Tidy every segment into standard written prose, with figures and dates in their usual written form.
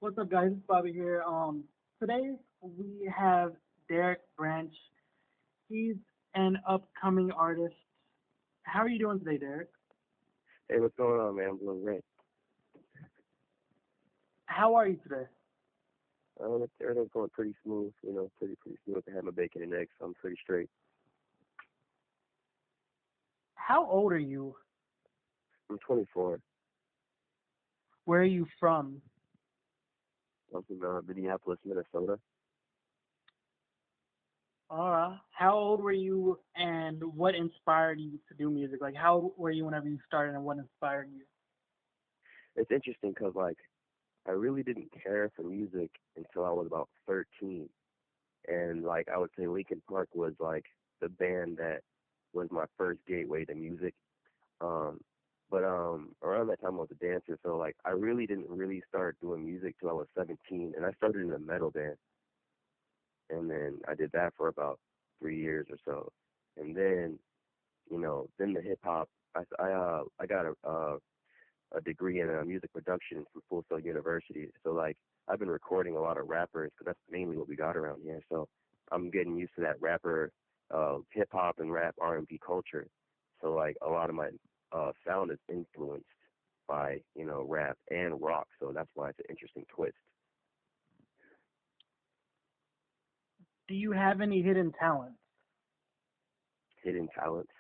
What's up, guys? It's Bobby here. Today we have Derrick Branch. He's an upcoming artist. How are you doing today, Derrick? Hey, what's going on, man? I'm doing great. How are you today? Everything's going pretty smooth, pretty smooth. I had my bacon and eggs, so I'm pretty straight. How old are you? I'm 24. Where are you from? I'm from Minneapolis, Minnesota. How old were you, and what inspired you to do music? Like, how old were you whenever you started, and what inspired you? It's interesting because, like, I really didn't care for music until I was about 13. And, like, I would say Linkin Park was, like, the band that was my first gateway to music. Um, but around that time I was a dancer, so, like, I really didn't really start doing music till I was 17. And I started in a metal band. And then I did that for about 3 years or so, and then the hip hop. I got a degree in music production from Full Sail University. So like I've been recording a lot of rappers because that's mainly what we got around here. So I'm getting used to that rapper, hip hop and rap R&B culture. So like a lot of my sound is influenced by rap and rock. So that's why it's an interesting twist. Do you have any hidden talents? Hidden talents.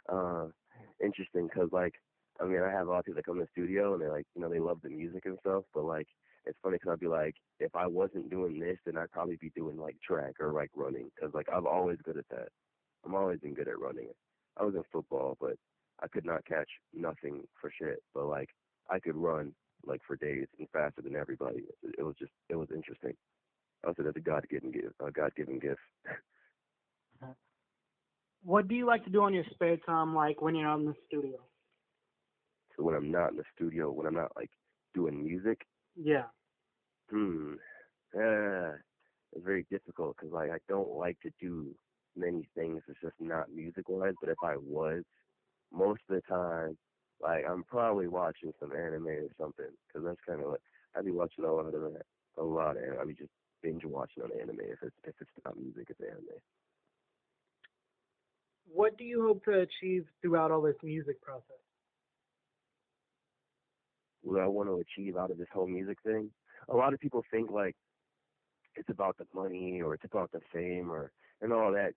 uh, Interesting because like I mean I have a lot of people that come to the studio and they're like they love the music and stuff, but like it's funny because I'd be like if I wasn't doing this then I'd probably be doing like track or like running because like I'm always good at that. I'm always been good at running. I was in football, but I could not catch nothing for shit. But like I could run like for days and faster than everybody. It was interesting. I would say that's a God given gift. What do you like to do on your spare time, like when you're out in the studio? So when I'm not in the studio, when I'm not like doing music, Yeah. hmm, uh, it's very difficult because like I don't like to do many things. It's just not music wise. But if I was, most of the time, like I'm probably watching some anime or something because that's kind of what I'd be watching a lot of anime. I'd be just binge watching on anime if it's not music, it's anime. What do you hope to achieve throughout all this music process? What I want to achieve out of this whole music thing, a lot of people think like it's about the money or it's about the fame or and all that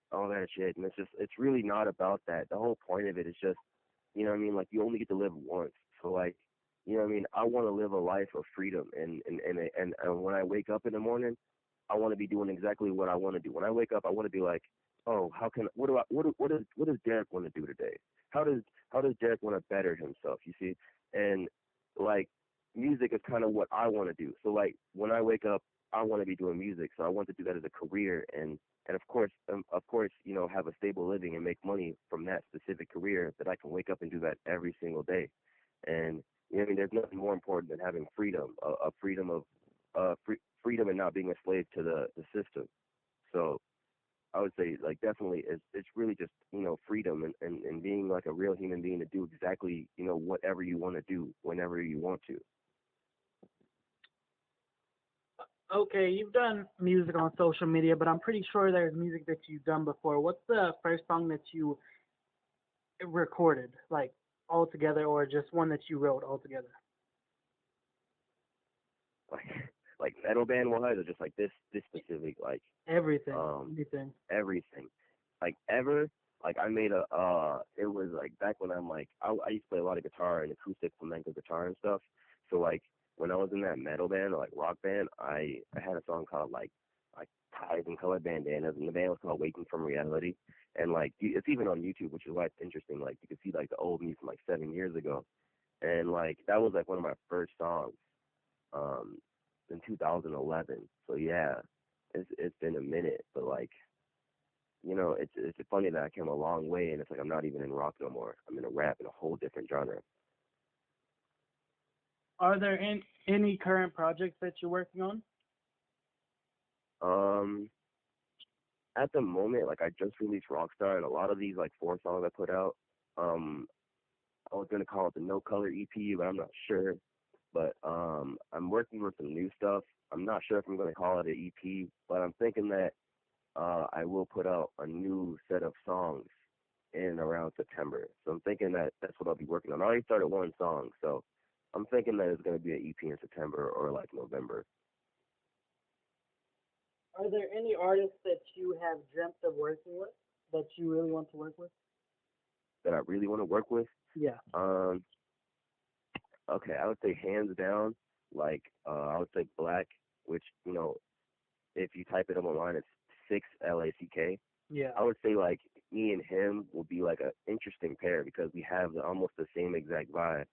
shit, and it's really not about that. The whole point of it is just what I mean, like you only get to live once. So like what I mean, I want to live a life of freedom, and when I wake up in the morning, I want to be doing exactly what I want to do. When I wake up, I want to be like, oh, how can what do I what does Derek want to do today? How does Derek want to better himself? You see, and like music is kind of what I want to do. So like when I wake up, I want to be doing music. So I want to do that as a career, and of course, have a stable living and make money from that specific career that I can wake up and do that every single day. And what I mean, there's nothing more important than having freedom, a freedom of freedom and not being a slave to the system. So I would say like definitely it's really just freedom and being like a real human being to do exactly whatever you want to do whenever you want to. Okay, you've done music on social media, but I'm pretty sure there's music that you've done before. What's the first song that you recorded, like all together, or just one that you wrote all together? Like like metal band wise or just like this specific like Everything, um anything. everything like ever like I made a it was like back when I used to play a lot of guitar and acoustic flamenco guitar and stuff. So like when I was in that metal band or like rock band, I had a song called like ties and colored bandanas, and the band was called Waking from Reality. And like it's even on YouTube, which is why it's interesting. Like you can see like the old me from like 7 years ago, and like that was like one of my first songs um in 2011. So yeah, it's been a minute, but like it's funny that I came a long way, and it's like I'm not even in rock no more. I'm in a rap in a whole different genre. Are there any current projects that you're working on? Um, at the moment, like I just released Rockstar, and a lot of these like 4 songs I put out, um, I was gonna call it the No Color EP, but I'm not sure. But I'm working with some new stuff. I'm not sure if I'm gonna call it an EP, but I'm thinking that I will put out a new set of songs in around September. So I'm thinking that that's what I'll be working on. I already started one song, so I'm thinking that it's gonna be an EP in September or like November. Are there any artists that you have dreamt of working with that you really want to work with? That I really want to work with. Yeah. Um, okay, I would say hands down, like I would say Black, which if you type it up online, it's 6 LACK. Yeah. I would say like me and him will be like an interesting pair because we have almost the same exact vibe.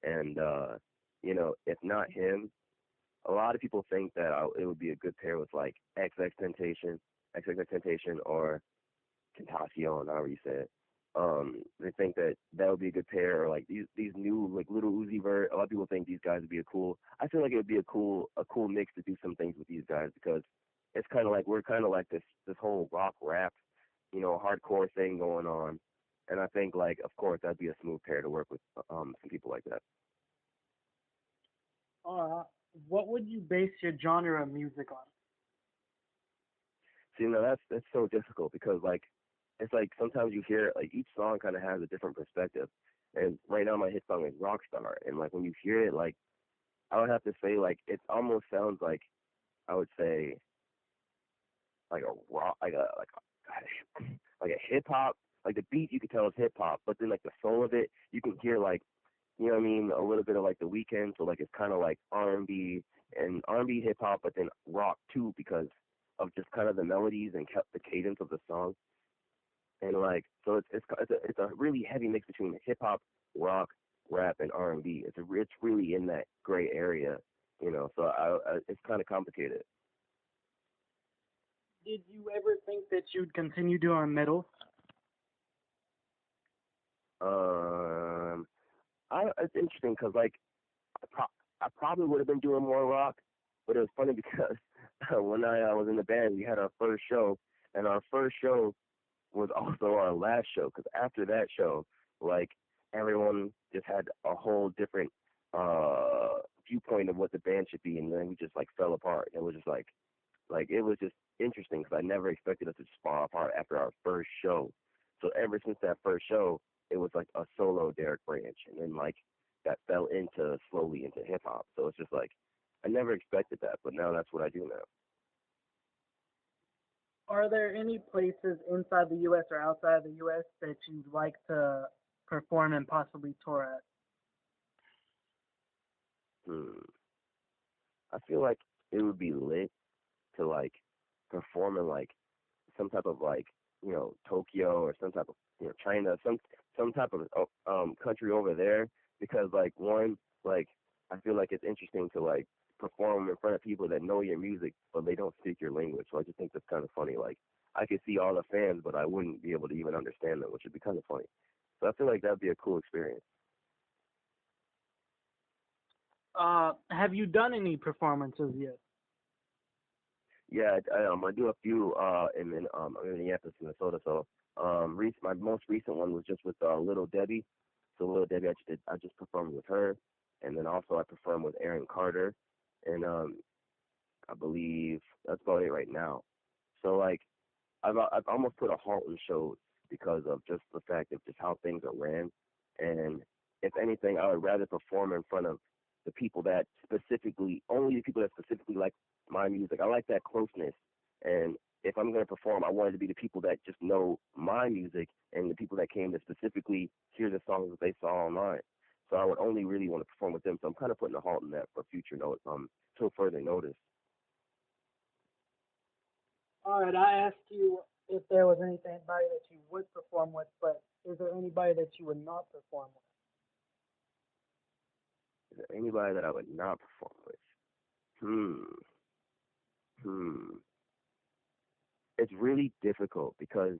And if not him, a lot of people think that it would be a good pair with like XXXTentacion, or Tentacion, however you say it. They think that that would be a good pair, or like these new like little Uzi Vert. A lot of people think these guys would be a cool. I feel like it would be a cool mix to do some things with these guys because it's kind of like we're kind of like this whole rock rap, hardcore thing going on, and I think like of course that'd be a smooth pair to work with some people like that. Uh, what would you base your genre of music on? So that's so difficult because like it's like sometimes you hear like each song kind of has a different perspective. And right now my hit song is Rockstar, and like when you hear it, like I would have to say like it almost sounds like I would say like a rock, like a hip hop. Like the beat you could tell is hip hop, but then like the soul of it, you can hear like what I mean, a little bit of like the weekend. So like it's kind of like R&B hip hop, but then rock too because of just kind of the melodies and the cadence of the song. And like so it's a really heavy mix between hip hop, rock, rap, and R&B. It's really in that gray area, So it's kind of complicated. Did you ever think that you'd continue doing metal? Um, it's interesting because like I probably would have been doing more rock, but it was funny because when I was in the band, we had our first show, and our first show was also our last show because after that show, like everyone just had a whole different viewpoint of what the band should be, and then we just like fell apart. It was just like it was just interesting because I never expected us to just fall apart after our first show. So ever since that first show, it was like a solo Derrick branch, and then like that fell into slowly into hip hop. So it's just like I never expected that, but now that's what I do now. Are there any places inside the U.S. or outside the U.S. that you'd like to perform and possibly tour at? Hmm. I feel like it would be lit to like perform in like some type of like Tokyo or some type of China, some type of country over there because like one like I feel like it's interesting to like perform in front of people that know your music but they don't speak your language. So I just think that's kind of funny. Like I could see all the fans but I wouldn't be able to even understand them, which would be kind of funny. So I feel like that'd be a cool experience. Have you done any performances yet? Yeah, I do a few in Minneapolis, Minnesota. So my most recent one was just with Little Debbie. So Little Debbie, I just performed with her, and then also I performed with Aaron Carter, and I believe that's about it right now. So like I've almost put a halt in shows because of just the fact of just how things are ran, and if anything, I would rather perform in front of the people that specifically only the people that specifically like my music. I like that closeness, and if I'm going to perform, I want it to be the people that just know my music and the people that came to specifically hear the songs that they saw online. So I would only really want to perform with them. So I'm kind of putting a halt in that for future note, till further notice. All right, I asked you if there was anybody that you would perform with, but is there anybody that you would not perform with? Is there anybody that I would not perform with? Hmm. Hmm. It's really difficult because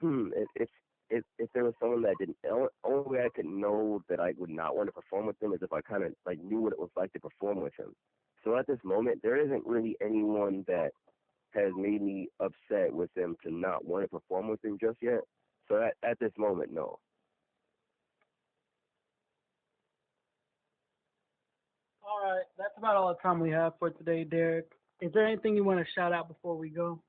if there was someone that didn't, the only way I could know that I would not want to perform with them is if I kind of like knew what it was like to perform with him. So at this moment, there isn't really anyone that has made me upset with them to not want to perform with them just yet. So at this moment, no. Alright, that's about all the time we have for today, Derrick. Is there anything you want to shout out before we go?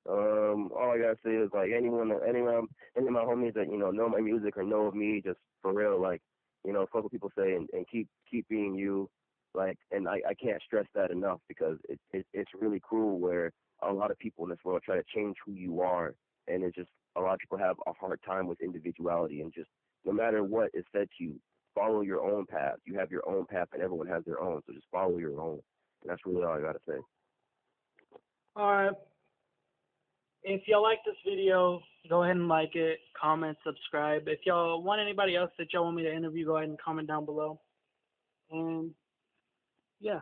All I gotta say is like any of my homies that know my music or know of me, just for real, like fuck what people say and keep being you, like, and I can't stress that enough because it's really cruel where a lot of people in this world try to change who you are, and it's just a lot of people have a hard time with individuality and just no matter what is said to you, follow your own path. You have your own path, and everyone has their own, so just follow your own, and that's really all I gotta say. Alright, if y'all like this video, go ahead and like it, comment, subscribe. If y'all want anybody else that y'all want me to interview, go ahead and comment down below. And yeah.